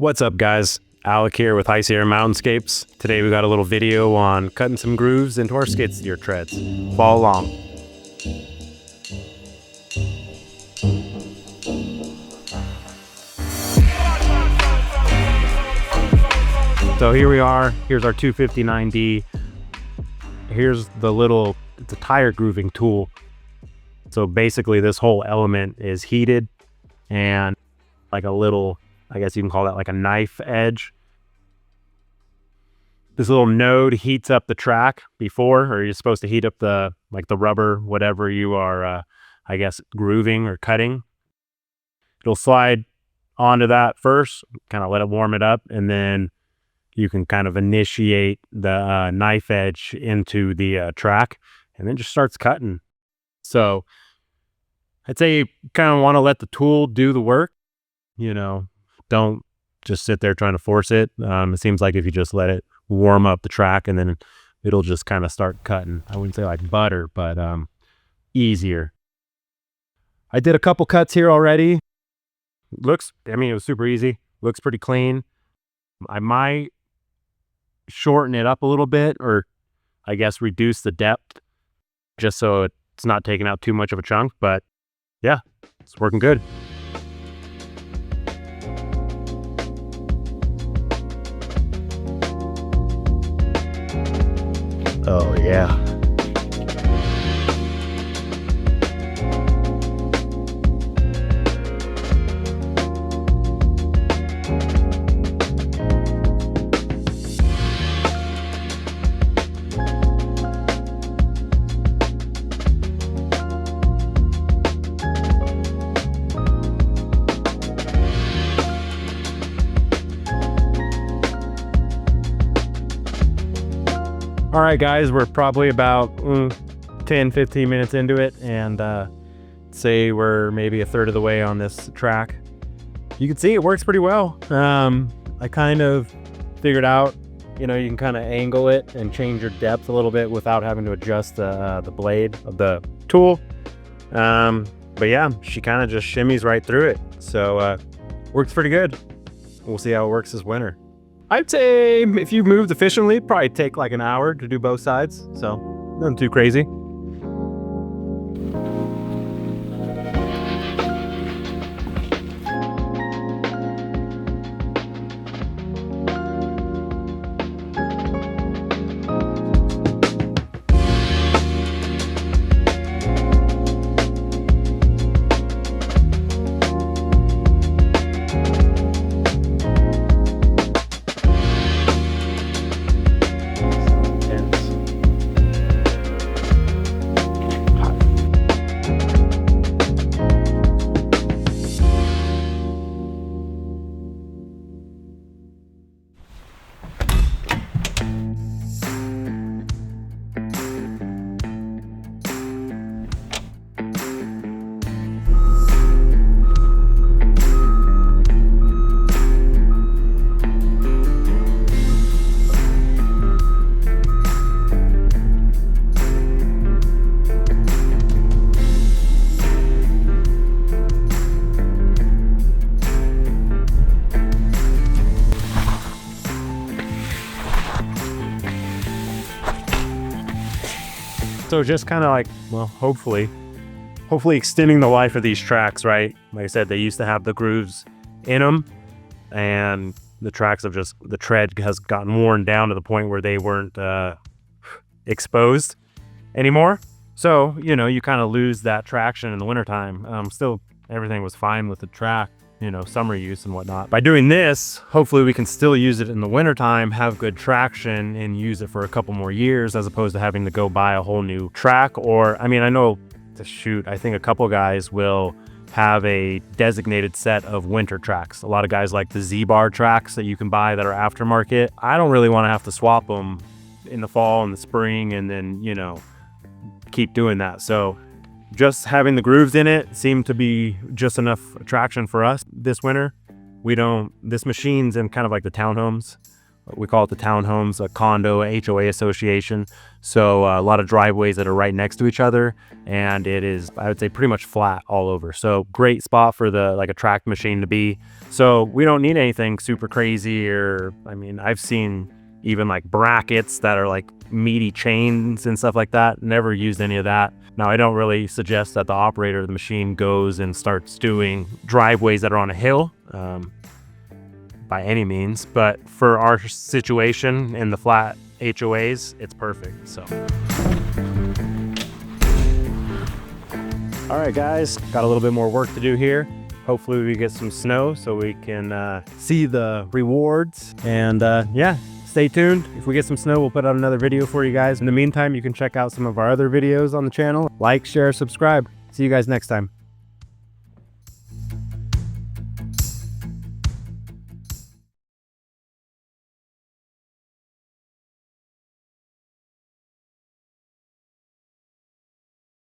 What's up, guys? Alec here with High Sierra Mountainscapes. Today we got a little video on cutting some grooves into our skid steer treads. Follow along. So here we are. Here's our 259D. Here's it's a tire grooving tool. So basically this whole element is heated and like a little, I guess you can call that like a knife edge. This little node heats up the track before, or you're supposed to heat up the rubber, whatever you are, I guess, grooving or cutting. It'll slide onto that first, kind of let it warm it up, and then you can kind of initiate the knife edge into the track, and then just starts cutting. So I'd say you kind of want to let the tool do the work. You know, don't just sit there trying to force it. It seems like if you just let it warm up the track, and then it'll just kind of start cutting. I wouldn't say like butter, but easier. I did a couple cuts here already. It was super easy. Looks pretty clean. I might shorten it up a little bit, or I guess reduce the depth just so it's not taking out too much of a chunk, but yeah, it's working good. Oh yeah. All right, guys, we're probably about 10-15 minutes into it, and say we're maybe a third of the way on this track. You can see it works pretty well. I kind of figured out, you can kind of angle it and change your depth a little bit without having to adjust the blade of the tool. But yeah, she kind of just shimmies right through it. So works pretty good. We'll see how it works this winter. I'd say if you moved efficiently, it'd probably take like an hour to do both sides. So nothing too crazy. So just kind of like, well, hopefully extending the life of these tracks, right? Like I said, they used to have the grooves in them, and the tread has gotten worn down to the point where they weren't exposed anymore. So, you kind of lose that traction in the wintertime. Still, everything was fine with the track, summer use and whatnot. By doing this, hopefully we can still use it in the wintertime, have good traction, and use it for a couple more years, as opposed to having to go buy a whole new track. Or, I know I think a couple guys will have a designated set of winter tracks. A lot of guys like the Z-Bar tracks that you can buy that are aftermarket. I don't really want to have to swap them in the fall and the spring and then, keep doing that. So just having the grooves in it seemed to be just enough traction for us this winter. This machine's in kind of like the townhomes we call it the townhomes, a condo, a HOA association. So a lot of driveways that are right next to each other, and it is, I would say, pretty much flat all over. So great spot for the like a track machine to be. So we don't need anything super crazy, or I mean, I've seen even like brackets that are like meaty chains and stuff like that. Never used any of that. Now, I don't really suggest that the operator of the machine goes and starts doing driveways that are on a hill by any means, but for our situation in the flat HOAs, it's perfect. So all right, guys, got a little bit more work to do here. Hopefully we get some snow so we can see the rewards, and yeah, stay tuned. If we get some snow, we'll put out another video for you guys. In the meantime, you can check out some of our other videos on the channel. Like, share, subscribe. See you guys next time.